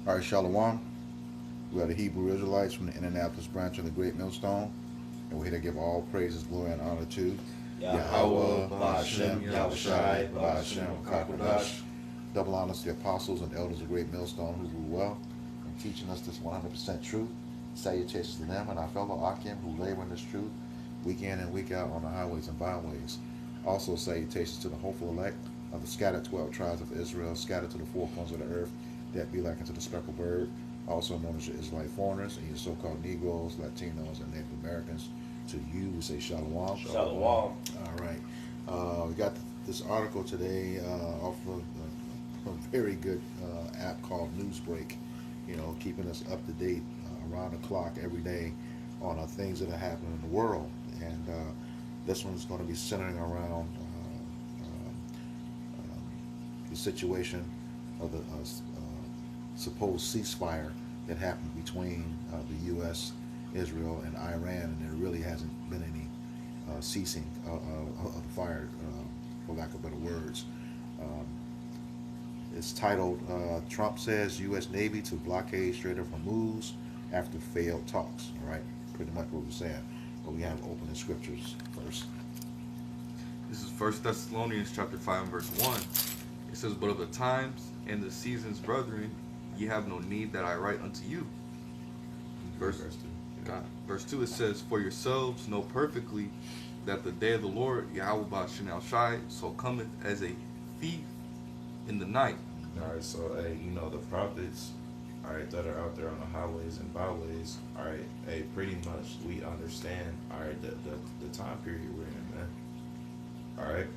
All right, Shalom. We are the Hebrew Israelites from the Indianapolis branch of the Great Millstone, and we're here to give all praises, glory, and honor to Yahweh, Yahweh, Ba'ashem, Ba'ashem, Yahushai, Yahushai, Ba'ashem, Ba'ashem, Kakwadash. Kakwadash. Double honors to the apostles and elders of Great Millstone who grew well in teaching us this 100% truth. Salutations to them and our fellow Akim who labor in this truth week in and week out on the highways and byways. Also, salutations to the hopeful elect of the scattered 12 tribes of Israel, scattered to the four corners of the earth, that be like unto the speckled bird, also known as your Israelite foreigners and your so-called Negroes, Latinos, and Native Americans. To you, we say Shalom. Shalom. All right. We got this article today off of a very good app called Newsbreak, keeping us up to date around the clock every day on things that are happening in the world. And this one's going to be centering around the situation of the supposed ceasefire that happened between the U.S., Israel, and Iran, and there really hasn't been any ceasing of the fire, for lack of better words. Um, it's titled Trump Says U.S. Navy to Blockade Strait of Hormuz After Failed Talks. All right, pretty much what we're saying. But we have opening scriptures first. This is First Thessalonians chapter 5 and verse 1. It says, "But of the times and the seasons, brethren, ye have no need that I write unto you." Verse 2, it says, "For yourselves know perfectly that the day of the Lord, Yahweh Ba'ashem Shai, so cometh as a thief in the night." Alright, so hey, the prophets, alright, that are out there on the highways and byways, alright, hey, pretty much we understand, alright, the time period we're in, man. Alright.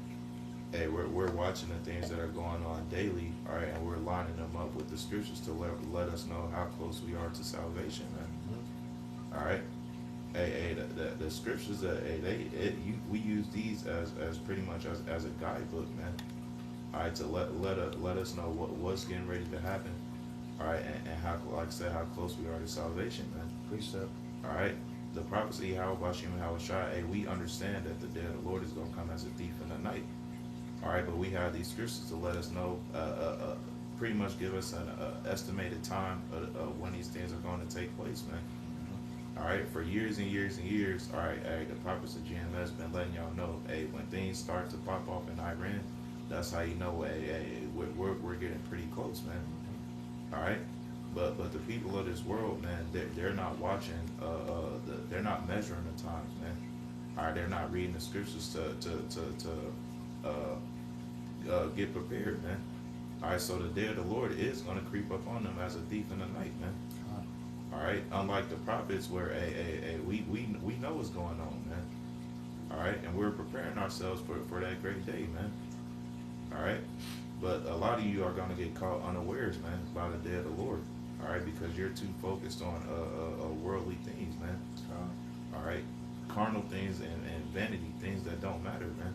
Hey, we're watching the things that are going on daily, alright, and we're lining them up with the scriptures to let us know how close we are to salvation, man. All right. Hey, the scriptures that we use these as pretty much as a guidebook, man. All right, to let us know what's getting ready to happen. All right, and how, like I said, how close we are to salvation, man. Precept. All right, the prophecy how Bashim and Hawashai. Hey, we understand that the day of the Lord is going to come as a thief in the night. All right, but we have these scriptures to let us know, pretty much give us an estimated time of when these things are going to take place, man. All right, for years and years and years, all right, hey, the prophets of GMS been letting y'all know, hey, when things start to pop off in Iran, that's how you know, hey, we're getting pretty close, man. All right, but the people of this world, man, they're not watching, they're not measuring the times, man. All right, they're not reading the scriptures to get prepared, man. All right, so the day of the Lord is going to creep up on them as a thief in the night, man. All right, unlike the prophets, where we know what's going on, man. All right, and we're preparing ourselves for that great day, man. All right, but a lot of you are going to get caught unawares, man, by the day of the Lord. All right, because you're too focused on worldly things, man. All right, carnal things and vanity things that don't matter, man.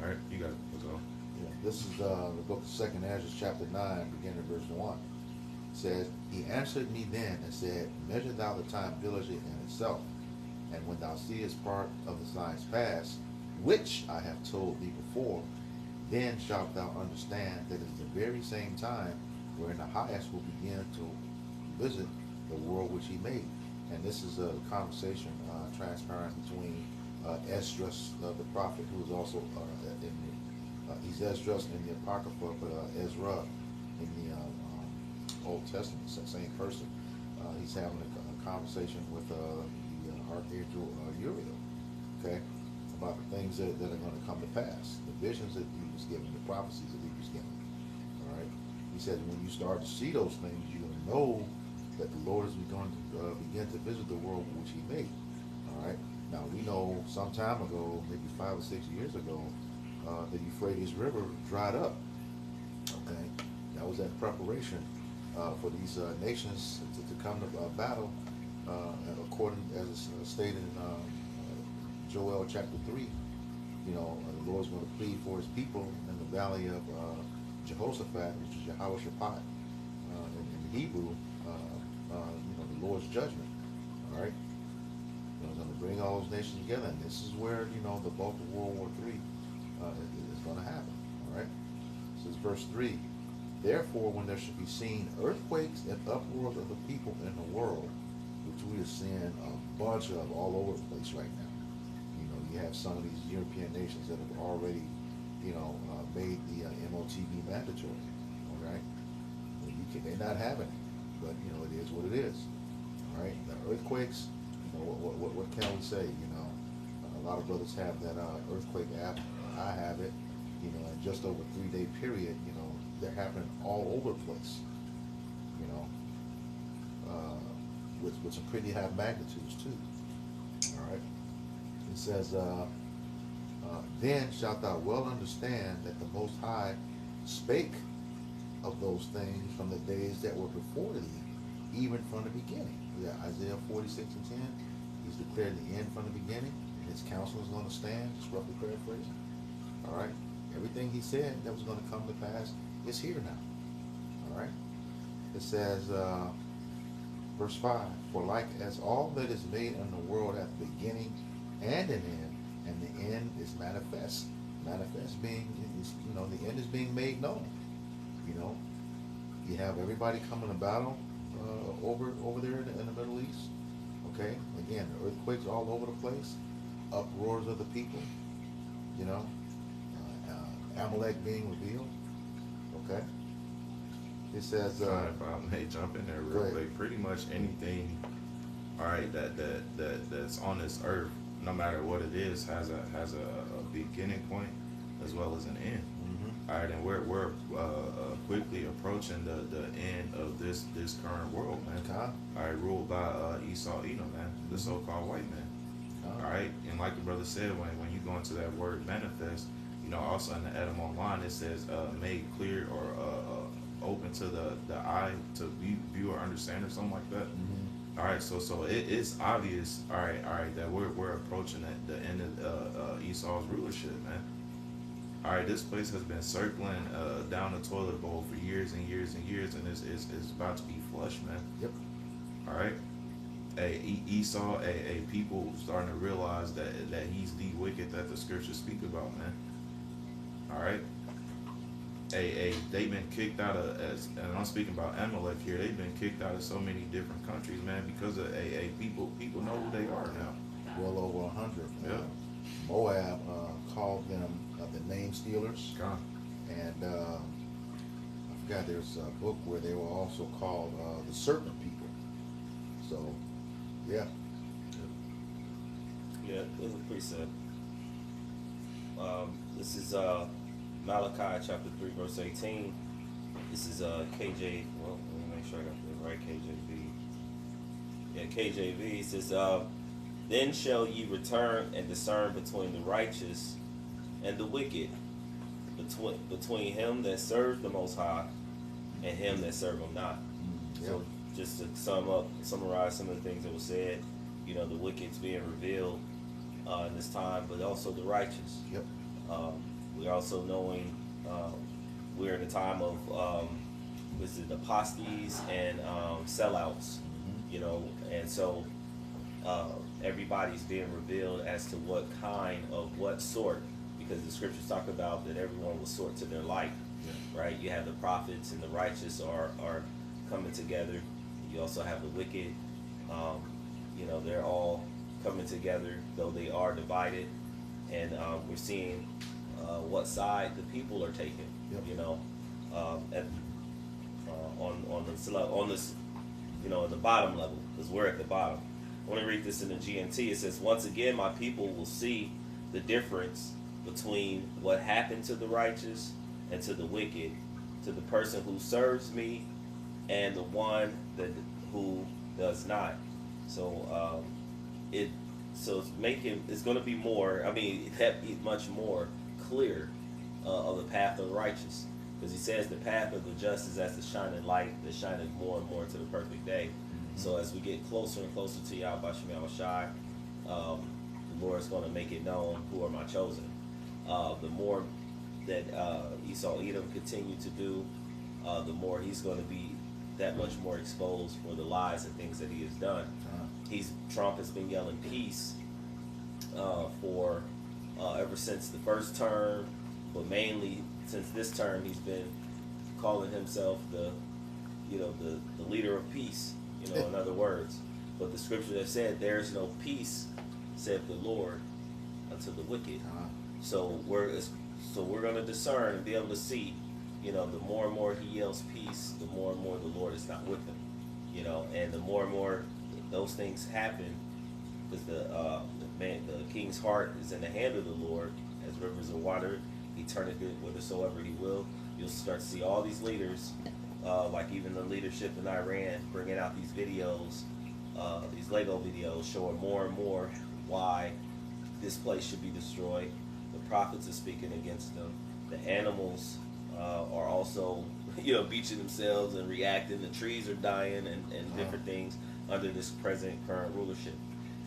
All right, you got it. Let's go. Yeah, this is the book of Second Ezra, chapter 9, beginning at verse 1. Says, He answered me then and said, Measure thou the time diligently in itself, and when thou seest part of the signs pass, which I have told thee before, then shalt thou understand that it is the very same time wherein the highest will begin to visit the world which he made. And this is a conversation transparent between Esdras, the prophet, who is also he's Esdras in the Apocrypha, but Ezra in the Old Testament, same person. He's having a conversation with the Archangel Uriel, okay, about the things that are going to come to pass, the visions that he was given, the prophecies that he was given. All right, he said when you start to see those things, you're going to know that the Lord is going to begin to visit the world which He made. All right. Now we know some time ago, maybe 5 or 6 years ago, the Euphrates River dried up. Okay, that was in preparation for these nations to come to battle, according as it's stated in Joel chapter 3. The Lord's going to plead for His people in the valley of Jehoshaphat, which is Jehoshaphat in Hebrew. The Lord's judgment. All right, He's going to bring all those nations together, and this is where the bulk of World War III is going to happen. All right, this is verse 3. Therefore, when there should be seen earthquakes and uproars of the people in the world, which we are seeing a bunch of all over the place right now. You know, you have some of these European nations that have already, made the MOTB mandatory. All right, well, they're not having it, but it is what it is. All right, the earthquakes. What can we say? A lot of brothers have that earthquake app. I have it. In just over a 3-day period, they're happening all over the place. With some pretty high magnitudes too. All right. It says, then shalt thou well understand that the Most High spake of those things from the days that were before thee, even from the beginning. Yeah, Isaiah 46:10. He's declared the end from the beginning, and his counsel is going to stand. Just roughly paraphrasing. All right. Everything he said that was going to come to pass is here now. All right. It says, verse 5, for like as all that is made in the world at the beginning and an end, and the end is manifest. Manifest being, the end is being made known. You have everybody coming to battle over there in the Middle East. Okay, again, the earthquakes all over the place, uproars of the people. Amalek being revealed. Okay. It says, if I may jump in there real quick, pretty much anything, all right, that's on this earth, no matter what it is, has a beginning point as well as an end. mm-hmm. All right, and we're quickly approaching the end of this current world, man. Okay. All right, ruled by Esau Edom, man, the so-called white man. All right, and like the brother said, when you go into that word manifest, also in the Edom Online it says made clear or open to the eye to view or understand or something like that. Mm-hmm. All right, so it's obvious. All right, that we're approaching the end of Esau's rulership, man. All right, this place has been circling down the toilet bowl for years and years and years, and it's about to be flushed, man. Yep. All right. Esau, people starting to realize that he's the wicked that the scriptures speak about, man. All right. They've been kicked out of, and I'm speaking about Amalek here. They've been kicked out of so many different countries, man, because of people know who they are now. Well over 100. Yeah. Moab called them the name stealers. God. And I forgot there's a book where they were also called the serpent people. So, yeah. Yeah, this is pretty sad. This is Malachi chapter 3 verse 18. This is KJ. Well, let me make sure I got the right KJV. Yeah, KJV. It says, "Then shall ye return and discern between the righteous and the wicked, between him that serves the Most High and him that serve him not." Yeah. So, just to summarize some of the things that were said, the wicked's being revealed in this time, but also the righteous. Yep. We're also knowing we're in a time of apostates and sellouts, Mm-hmm. and so everybody's being revealed as to what sort, because the scriptures talk about that everyone will sort to their like, Yeah. right? You have the prophets and the righteous are coming together. You also have the wicked. They're all coming together, though they are divided, and we're seeing what side the people are taking. Yep. On this, at the bottom level, because we're at the bottom. I want to read this in the GNT. It says, "Once again, my people will see the difference between what happened to the righteous and to the wicked, to the person who serves me and the one who does not." So it's going to be more. I mean, much more clear of the path of the righteous, because he says the path of the just is as the shining light that shineth more and more to the perfect day. Mm-hmm. So as we get closer and closer to Yahweh Shem Shai, the Lord's going to make it known who are my chosen. The more that Esau Edom continue to do, the more he's going to be that much more exposed for the lies and things that he has done. Trump has been yelling peace for ever since the first term, but mainly since this term he's been calling himself the, you know, the leader of peace. You know, in other words, but the scripture that said, "There is no peace," said the Lord, unto the wicked. So we're going to discern and be able to see, you know, the more and more he yells peace, the more and more the Lord is not with him, you know, and the more and more those things happen, because the king's heart is in the hand of the Lord, as rivers of water, he turneth it whithersoever he will. You'll start to see all these leaders, like even the leadership in Iran, bringing out these videos, these Lego videos showing more and more why this place should be destroyed. The prophets are speaking against them. The animals are also, you know, beaching themselves and reacting. The trees are dying and different things under this current rulership.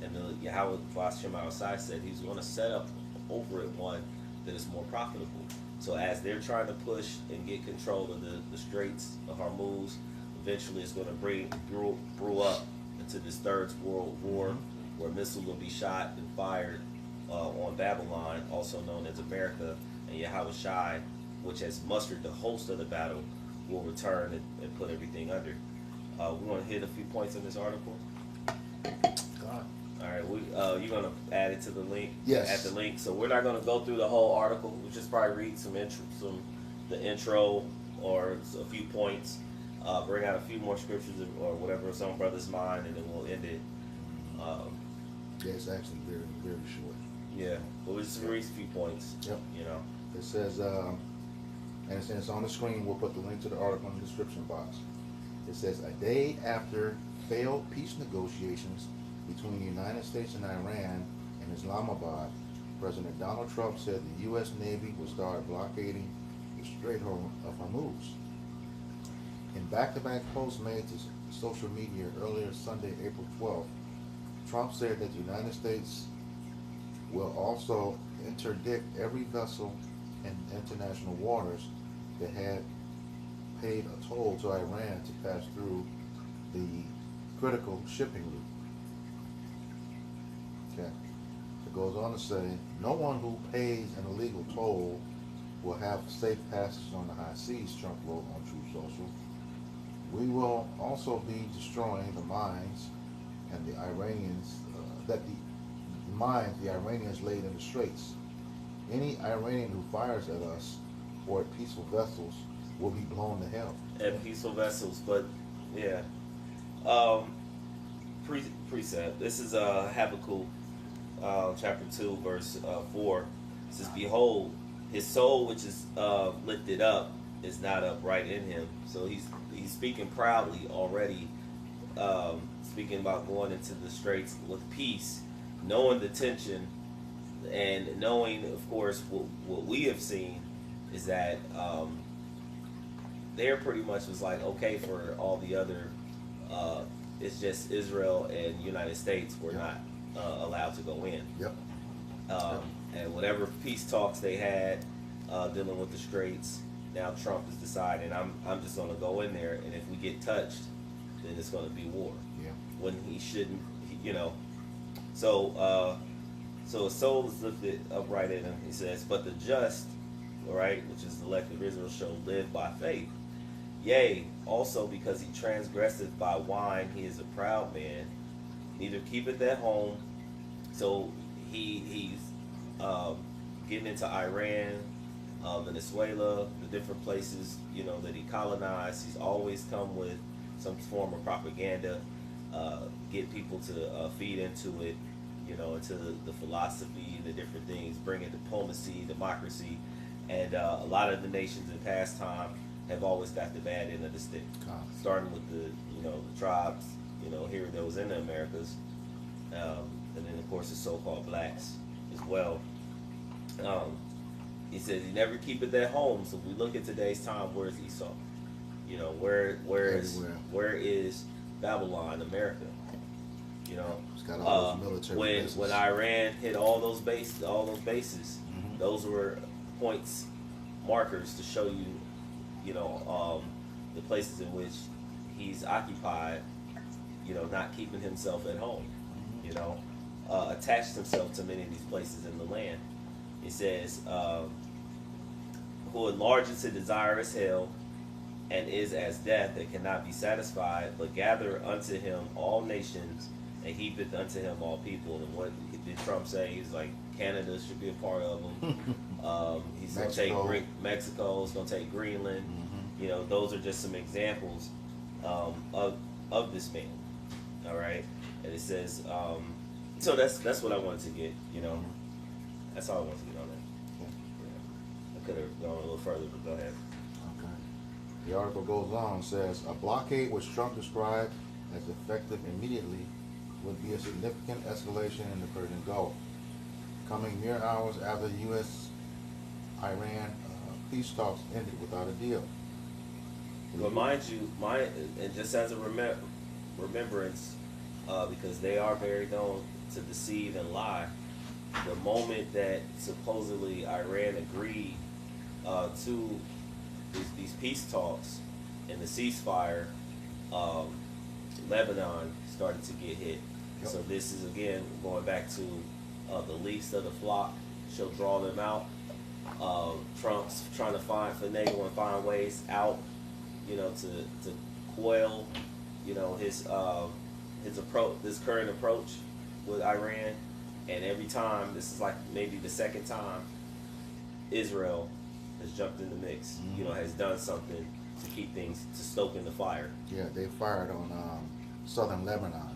And the Yahweh Vashem Al-Sai said he's going to set up over it one that is more profitable. So as they're trying to push and get control of the Straits of Hormuz, eventually it's going to brew up into this third world war, where missiles will be shot and fired on Babylon, also known as America, and Yahweh Shai, which has mustered the host of the battle, will return and put everything under. We want to hit a few points in this article. All right, you're gonna add it to the link. Yes. At the link. So we're not gonna go through the whole article. We'll just probably read the intro or a few points. Bring out a few more scriptures or whatever is on brother's mind, and then we'll end it. Yeah, it's actually very, very short. Yeah, but we'll just read a few points. Yep. You know. It says, and it's on the screen, we'll put the link to the article in the description box. It says, a day after failed peace negotiations between the United States and Iran in Islamabad, President Donald Trump said the U.S. Navy would start blockading the Strait of Hormuz. In back-to-back posts made to social media earlier Sunday, April 12th, Trump said that the United States will also interdict every vessel in international waters that had paid a toll to Iran to pass through the critical shipping route. Okay. It goes on to say, no one who pays an illegal toll will have safe passage on the high seas, Trump wrote on Truth Social. We will also be destroying the mines and the Iranians, the Iranians laid in the straits. Any Iranian who fires at us or at peaceful vessels will be blown to hell. At peaceful vessels, but yeah. Precept. This is Habakkuk chapter 2, verse 4. It says, behold, his soul which is lifted up is not upright in him. So he's speaking proudly already, speaking about going into the straits with peace, knowing the tension, and knowing, of course, what we have seen is that there pretty much was like, okay, for all the other, it's just Israel and United States were not allowed to go in. Yep. And whatever peace talks they had dealing with the Straits, now Trump is deciding I'm just going to go in there, and if we get touched, then it's going to be war. Yeah. When he shouldn't, you know. So his soul is lifted upright in him, he says, but the just, all right, which is the elect of Israel, shall live by faith. Yea, also because he transgresseth by wine, he is a proud man, neither keepeth at home. So he's getting into Iran, Venezuela, the different places, you know, that he colonized. He's always come with some form of propaganda, get people to feed into it, you know, into the philosophy, the different things, bringing diplomacy, democracy, and a lot of the nations in past time have always got the bad end of the stick, starting with the tribes, you know, here that was in the Americas, and then of course the so-called blacks as well. He says he never keepeth at home. So if we look at today's time, where's Esau? You know, where is Babylon, America? You know, It's got all those military bases. when Iran hit all those bases, those were points, markers to show you, you know, the places in which he's occupied, you know, not keeping himself at home, you know, attached himself to many of these places in the land. He says, who enlarges to desirous hell, and is as death, and cannot be satisfied, but gather unto him all nations, and heapeth unto him all people. And what did Trump say? He's like, Canada should be a part of them. He's going to take Mexico. He's going to take Greenland. You know, those are just some examples of this man. All right, and it says, so that's what I wanted to get. You know, that's all I wanted to get on that. Yeah. I could have gone a little further, but go ahead. Okay. The article goes on, says, a blockade which Trump described as effective immediately would be a significant escalation in the Persian Gulf, coming mere hours after U.S.-Iran peace talks ended without a deal. But mind you, and just as a remembrance, because they are very known to deceive and lie, the moment that supposedly Iran agreed to these peace talks and the ceasefire, Lebanon started to get hit. Yep. So this is again going back to the least of the flock shall draw them out. Trump's trying to finagle and find ways out, you know, to quell, you know, his approach, this current approach with Iran. And every time, this is like maybe the second time, Israel has jumped in the mix, you know, has done something to keep things, to stoking the fire. Yeah, they fired on southern Lebanon,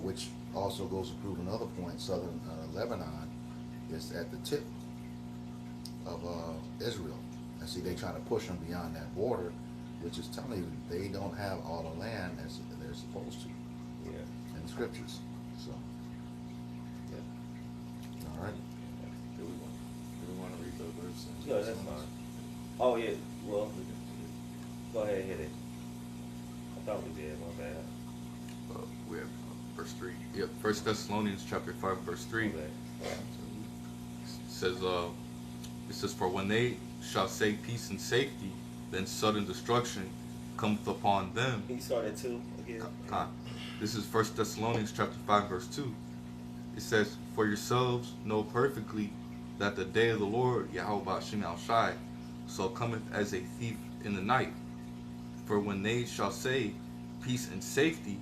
which also goes to prove another point. Southern Lebanon is at the tip of Israel. And see, they trying to push them beyond that border, which is telling you they don't have all the land as they're supposed to. Yeah. In the scriptures. So, yeah. All right. Do we want to read the verse? Yeah, that's fine. Oh yeah, well, go ahead and hit it. I thought we did, my bad. We have verse 3. Yep, 1 Thessalonians chapter 5, verse 3. Okay. It says, for when they shall say peace and safety, then sudden destruction cometh upon them. He started 2 again. This is 1 Thessalonians chapter 5, verse 2. It says, for yourselves know perfectly that the day of the Lord, Yahweh Shem Al Shai, so cometh as a thief in the night. For when they shall say peace and safety,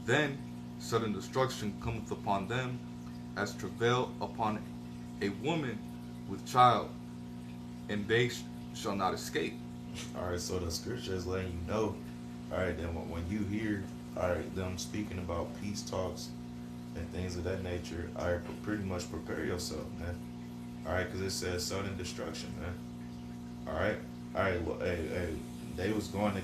then sudden destruction cometh upon them, as travail upon a woman with child, and they shall not escape. All right, so the scripture is letting you know. All right, then when you hear, all right, them speaking about peace talks and things of that nature, all right, pretty much prepare yourself, man. All right, because it says sudden destruction, man. All right, well, hey, they was going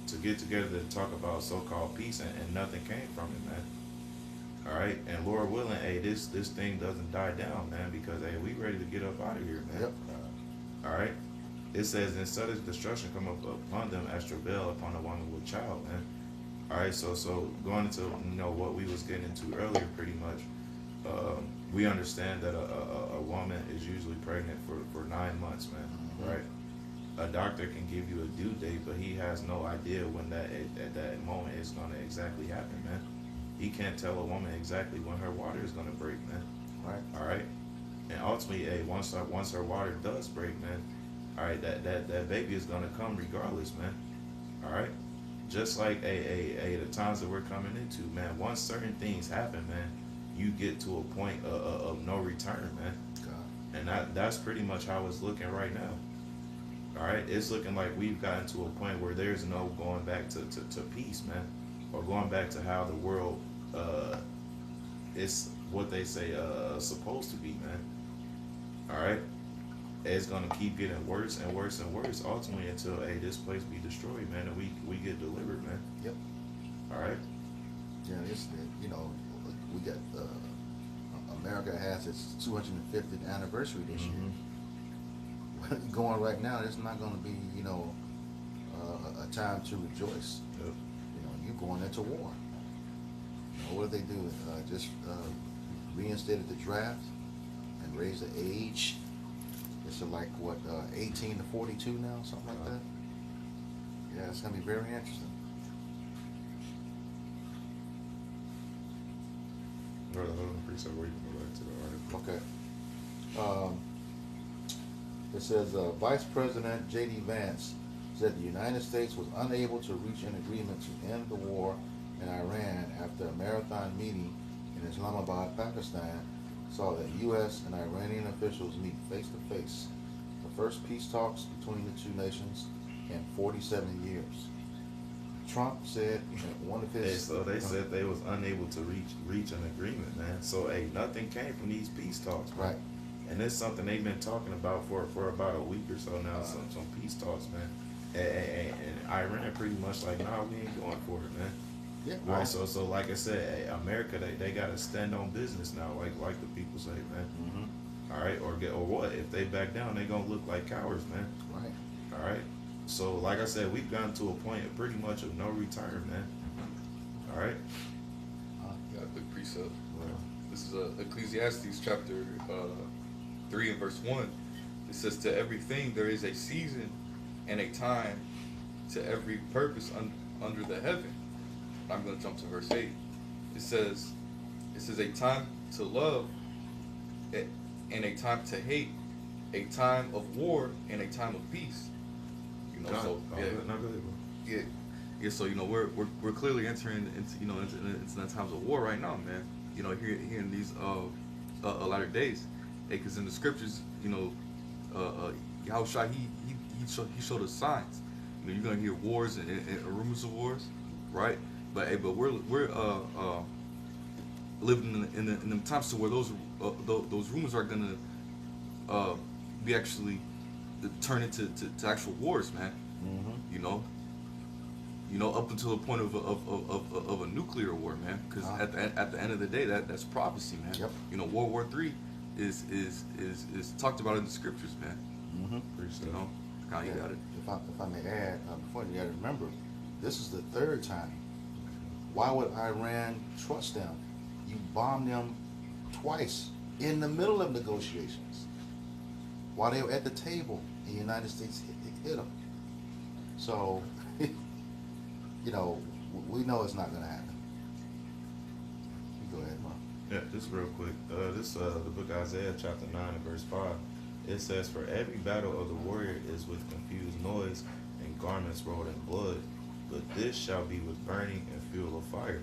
to get together to talk about so-called peace, and nothing came from it, man. All right, and Lord willing, hey, this thing doesn't die down, man, because hey, we ready to get up out of here, man. Yep. All right. It says, and sudden destruction come up upon them as travail upon a woman with child, man. All right, so going into what we was getting into earlier, pretty much, we understand that a woman is usually pregnant for 9 months, man. Right? A doctor can give you a due date, but he has no idea when that at that moment is going to exactly happen, man. He can't tell a woman exactly when her water is going to break, man. Right. All right, and ultimately, hey, once her water does break, man, all right, that baby is gonna come regardless, man. All right, just like the times that we're coming into, man. Once certain things happen, man, you get to a point of no return, man. God. And that's pretty much how it's looking right now. All right, it's looking like we've gotten to a point where there's no going back to peace, man, or going back to how the world is what they say supposed to be, man. All right. It's gonna keep getting worse and worse and worse, ultimately until this place be destroyed, man, and we get delivered, man. Yep. All right. Yeah, it's, we got America has its 250th anniversary this year. Going right now, it's not going to be a time to rejoice. Yep. You're going into war. What did they do? Just reinstated the draft and raised the age. It's like 18 to 42 now, something like that. Yeah, it's gonna be very interesting. Hold on, please. Where you can go back to the article. Okay. It says Vice President J.D. Vance said the United States was unable to reach an agreement to end the war in Iran after a marathon meeting in Islamabad, Pakistan, saw that U.S. and Iranian officials meet face to face. The first peace talks between the two nations in 47 years. Trump said in one of his. So they said they was unable to reach an agreement, man. So nothing came from these peace talks, man. Right. And it's something they've been talking about for about a week or so now. Some peace talks, man. And Iran pretty much like, nah, we ain't going for it, man. Yeah. All Well, right, so like I said, America, they got to stand on business now, like the people say, man. mm-hmm. All right, or what? If they back down, they gonna look like cowards, man. Right. All right. So like I said, we've gotten to a point of pretty much of no return, man. All right. Got a quick precept. Well, This is Ecclesiastes chapter 3 and verse 1. It says, "To everything there is a season and a time to every purpose under the heaven." I'm going to jump to verse 8. It says a time to love and a time to hate, a time of war and a time of peace. You know, so Go ahead, bro. yeah. So we're clearly entering into the times of war right now, man. You know, here in these latter days, because in the scriptures, Yahushua he showed us signs. You know, you're gonna hear wars and rumors of wars, right? But we're living in the times to where those rumors are gonna be actually turn into actual wars, man. mm-hmm. You know, up until the point of a nuclear war, man. Because at the end of the day, that's prophecy, man. Yep. You know, World War III is talked about in the scriptures, man. Mm-hmm. You know, how you got it. If I may add, before you got to remember, this is the third time. Why would Iran trust them? You bombed them twice in the middle of negotiations while they were at the table, and the United States hit them. So, we know it's not going to happen. You go ahead, Mark. Yeah, just real quick. The book of Isaiah, chapter 9 and verse 5. It says, "For every battle of the warrior is with confused noise and garments rolled in blood, but this shall be with burning and fuel of fire."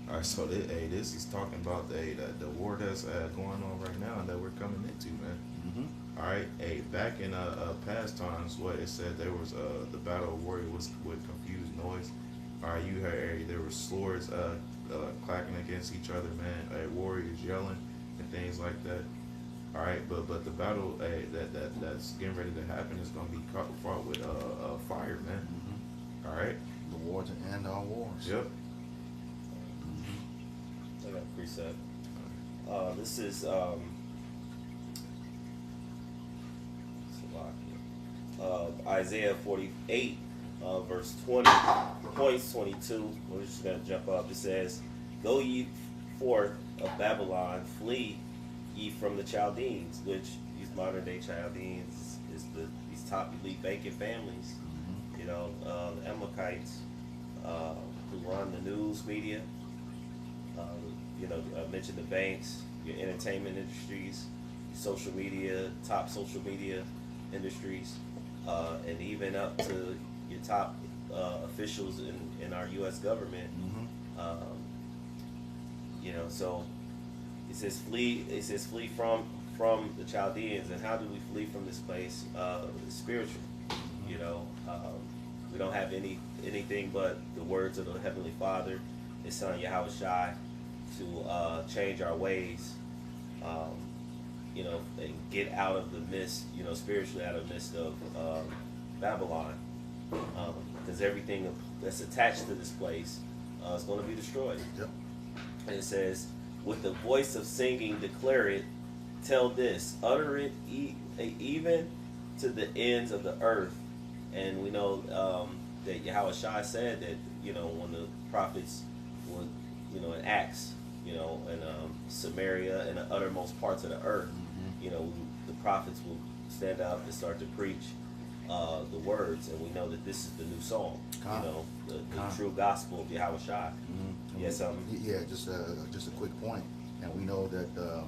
All right, so this is talking about the war that's going on right now and that we're coming into, man. Mm-hmm. All right, back in past times, what it said there was the battle of warrior was with confused noise. All right, you heard there were swords clacking against each other, man. Warriors yelling and things like that. All right, but the battle that's getting ready to happen is gonna be fought with fire, man. Mm-hmm. All right. The war to end all wars. Yep. Mm-hmm. I got a precept. This is Isaiah 48, verse 20, points 22. We're just going to jump up. It says, "Go ye forth of Babylon, flee ye from the Chaldeans," which these modern day Chaldeans is these top elite banking families. Mm-hmm. You know, the Amalekites who run the news media. I mentioned the banks, your entertainment industries, social media, top social media industries, and even up to your top officials in our U.S. government. Mm-hmm. So it says flee. It says flee from the Chaldeans. And how do we flee from this place? Spiritual. We don't have anything but the words of the Heavenly Father, His Son Yahushua, to change our ways, and get out of the mist, spiritually out of the mist of Babylon, because everything that's attached to this place is going to be destroyed. Yep. And it says, "With the voice of singing declare it, tell this, utter it even to the ends of the earth." And we know that Yahushua said that, when the prophets would, in Acts, in Samaria and the uttermost parts of the earth, the prophets will stand up and start to preach the words, and we know that this is the new song, the true gospel of Yahushua. Mm-hmm. Yes, yeah, just a quick point, and we know that the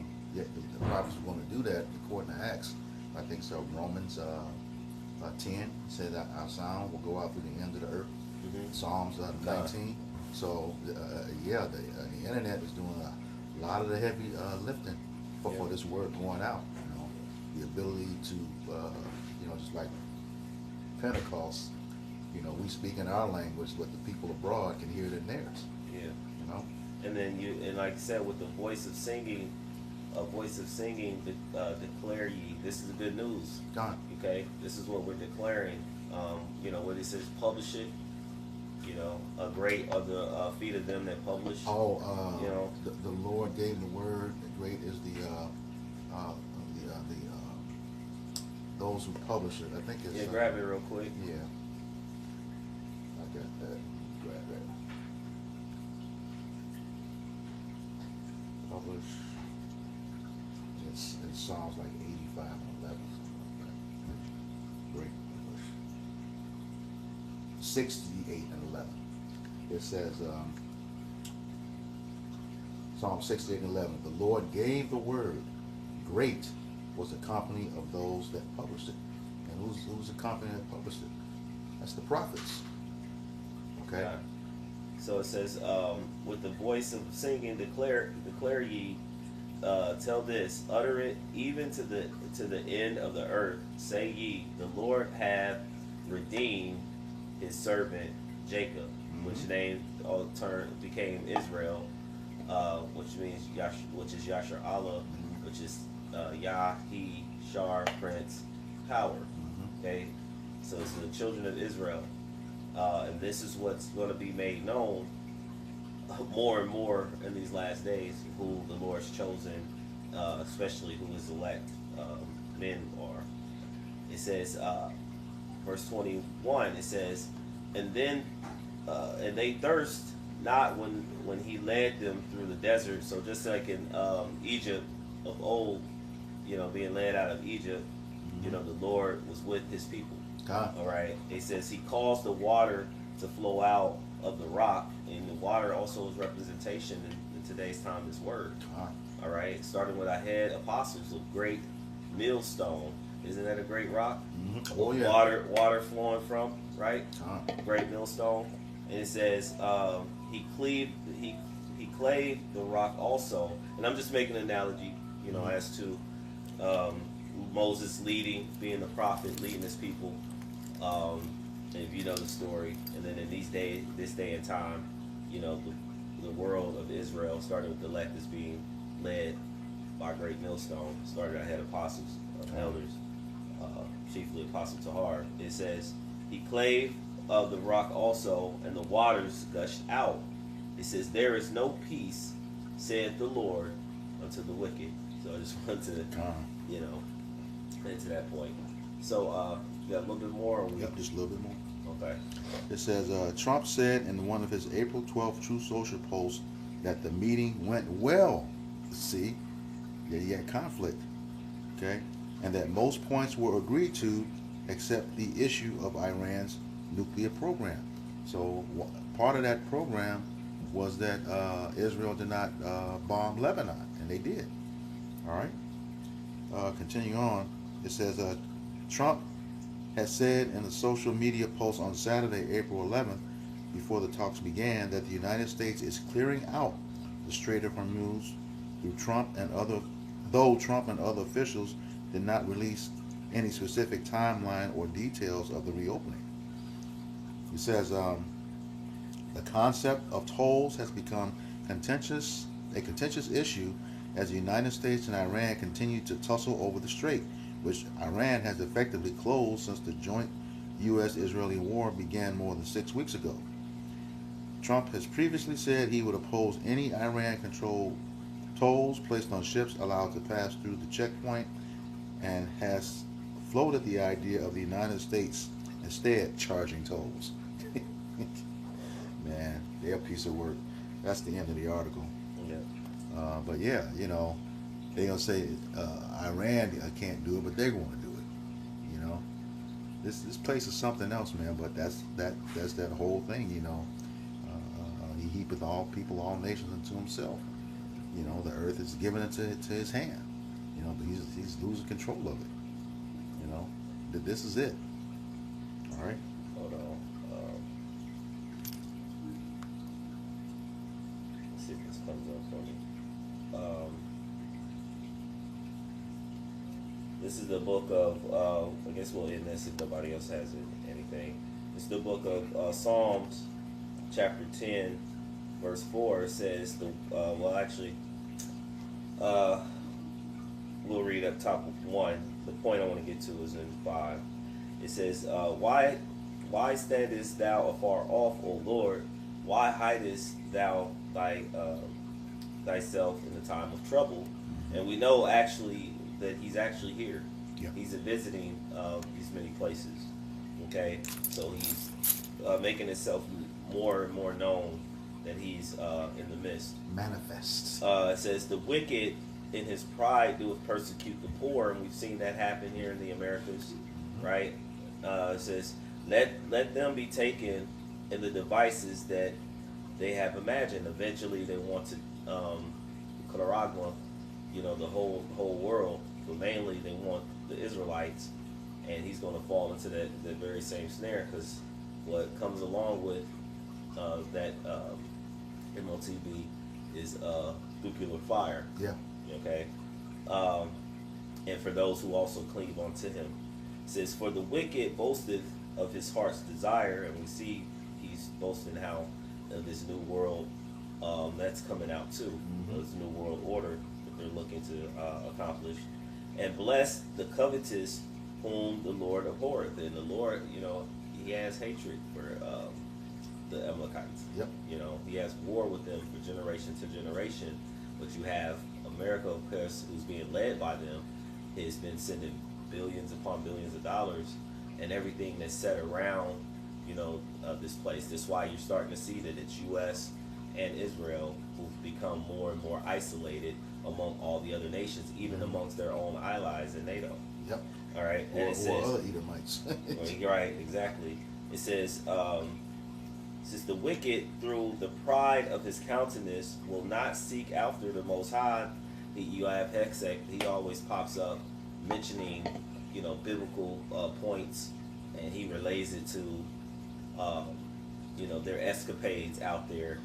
prophets were going to do that according to Acts. I think so. Romans 10 says that our sound will go out through the ends of the earth. Mhm. Psalms 19. So yeah, the internet is doing a lot of the heavy lifting for Yeah. this word going out. You know, the ability to just like Pentecost. You know, we speak in our language, but the people abroad can hear it in theirs. Yeah. You know. And then and like I said, with the voice of singing, declare ye. This is the good news. God. Okay, this is what we're declaring. When it says publish it, great are the feet of them that publish. The Lord gave the word. Great is those who publish it. I think it's. Yeah, grab it real quick. Yeah. I got that. Grab that. Publish. It sounds like 85 and 11. Great. 68 and 11. It says, Psalm 68 and 11, the Lord gave the word. Great was the company of those that published it. And who's the company that published it? That's the prophets. Okay? Right. So it says, with the voice of singing, declare ye, tell this, utter it even to the end of the earth. Say ye, the Lord hath redeemed his servant Jacob, which name became Israel, which means which is Yasher Allah, which is Yah, He, Shar, Prince, Power. Okay, so it's the children of Israel, and this is what's going to be made known more and more in these last days, who the Lord's chosen, especially who His elect men are. It says, verse 21. It says, and they thirst not when He led them through the desert. So just like in Egypt of old, being led out of Egypt, the Lord was with His people. God. All right. It says He caused the water to flow out of the rock, and the water also is representation in today's time is word. God. All right. Starting with our head apostles, a great millstone. Isn't that a great rock? Mm-hmm. Oh yeah. Water flowing from, right? God. Great millstone. And it says he clave the rock also. And I'm just making an analogy, as to Moses being the prophet, leading his people. And if you know the story, and then in this day and time, the world of Israel, starting with the elect, is being led by a great millstone. Started our head apostles, elders, chiefly Apostle Tahar. It says he clave of the rock also, and the waters gushed out. It says there is no peace, saith the Lord, unto the wicked. So I just wanted to, into that point. So you got a little bit more? Or Yep, just a little bit more. Okay. It says, Trump said in one of his April 12th Truth Social posts that the meeting went well. See, yeah, you had conflict. Okay? And that most points were agreed to except the issue of Iran's nuclear program. So part of that program was that Israel did not bomb Lebanon, and they did. All right? Continue on. It says, Trump had said in a social media post on Saturday, April 11th, before the talks began, that the United States is clearing out the Strait of Hormuz though Trump and other officials did not release any specific timeline or details of the reopening. He says the concept of tolls has become a contentious issue as the United States and Iran continue to tussle over the strait, which Iran has effectively closed since the joint U.S.-Israeli war began more than 6 weeks ago. Trump has previously said he would oppose any Iran-controlled tolls placed on ships allowed to pass through the checkpoint, and has floated the idea of the United States instead charging tolls. Man, they're a piece of work. That's the end of the article. Yeah. But yeah, they're gonna say Iran can't do it, but they're going to do it. This place is something else, man. But that's that whole thing. He heapeth all people, all nations unto himself. The earth is given into his hand. But he's losing control of it. This is it. All right. Hold on. Let's see if this comes up for me. This is the book of, I guess we'll end this if nobody else has anything. It's the book of Psalms, chapter 10, verse 4. It says, we'll read up top of 1. The point I want to get to is in 5. It says, why standest thou afar off, O Lord? Why hidest thou thyself in the time of trouble? And we know actually that he's actually here. Yeah. He's visiting these many places. Okay, so he's making himself more and more known that he's in the midst. Manifest. It says the wicked in his pride doeth persecute the poor, and we've seen that happen here in the Americas, right? It says let them be taken in the devices that they have imagined. Eventually, they want to Nicaragua, the whole world, but mainly they want the Israelites, and he's going to fall into that very same snare, because what comes along with that MOTB is nuclear fire. Yeah. Okay, and for those who also cleave unto him. It says, for the wicked boasteth of his heart's desire, and we see he's boasting how this new world that's coming out too, this new world order that they're looking to accomplish. And bless the covetous whom the Lord abhorreth. And the Lord, he has hatred for the Amalekites. Yep. He has war with them for generation to generation. But you have America, of course, who's being led by them, has been sending billions upon billions of dollars, and everything that's set around, this place. That's why you're starting to see that it's U.S. and Israel who've become more and more isolated among all the other nations, even amongst their own allies in NATO. Yep. All right, and Or it says, other Edomites. right, exactly. It says, the wicked through the pride of his countenance will not seek after the Most High. You have Hexek, he always pops up mentioning, biblical points, and he relays it to, their escapades out there.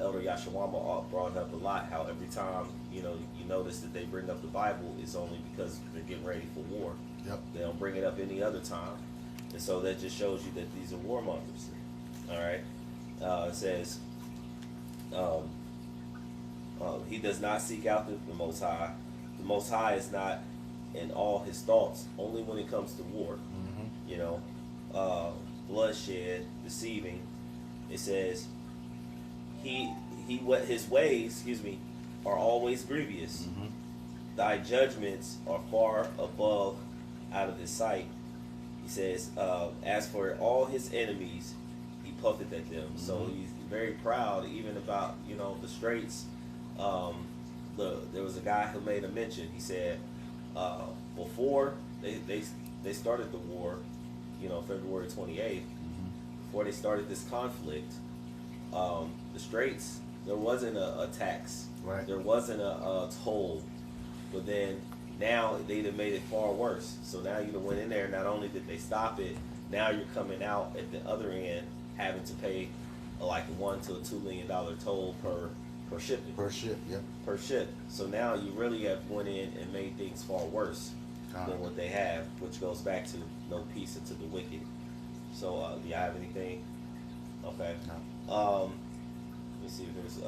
Elder Yashawama brought up a lot how every time, you notice that they bring up the Bible is only because they're getting ready for war. Yep. They don't bring it up any other time. And so that just shows you that these are warmongers. All right. It says, he does not seek out the Most High. The Most High is not in all his thoughts, only when it comes to war. Bloodshed, deceiving. It says, his ways, are always grievous. Thy judgments are far above out of his sight. He says, as for all his enemies, he puffeth at them. So he's very proud, even about, the straits. There was a guy who made a mention. He said, before they started the war, February 28th, before they started this conflict, the straits, there wasn't a tax. Right. There wasn't a toll. But then now they'd have made it far worse. So now you went in there, not only did they stop it, now you're coming out at the other end having to pay like $1 to $2 million toll per shipment. Per ship, yep. Per ship. So now you really have went in and made things far worse than what they have, which goes back to no peace unto the wicked. So do you have anything? Okay. No. Let me see if there's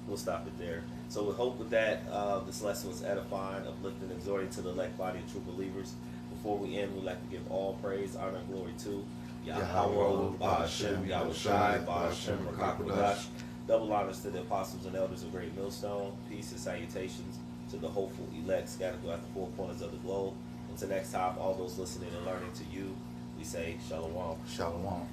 we'll stop it there. So we hope with that this lesson was edifying, uplifting, exhorting to the elect body of true believers. Before we end, we'd like to give all praise, honor, and glory to Yahweh, Ba'ashem, Yahushai, Ba'ashem, Rakakwadash. Double honors to the apostles and elders of Great Millstone. Peace and salutations to the hopeful elect scattered throughout the four corners of the globe. Until next time, all those listening and learning to you, we say Shalom. Shalom.